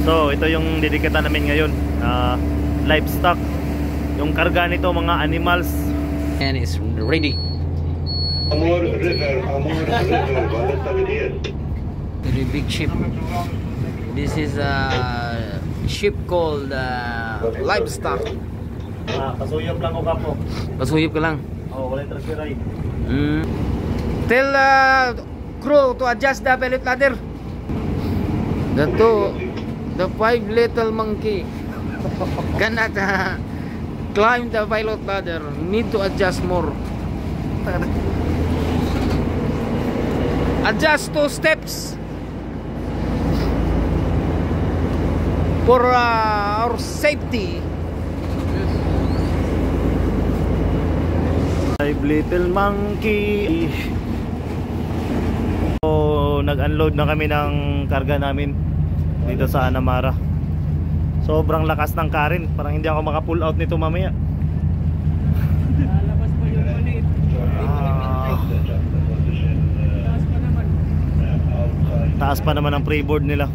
So ito yung didikita namin ngayon, livestock. Yung karga nito mga animals. And it's ready. Amor River, balik tayo diyan. Very big ship. This is a ship called livestock. Pasuyop lang ko kapo. Pasuyop ka lang. Oh, wala trasiray. Tell crew to adjust the pellet ladder. The 5 little monkey cannot climb the pilot ladder. Need to adjust more. Adjust 2 steps for our safety. 5 little monkey. So nag-unload na kami ng karga namin dito sa Anamara. Sobrang lakas ng current, parang hindi ako maka-pull out nito mamaya. Lalabas pa yung maliit. Taas pa naman. Taas pa naman ang freeboard nila.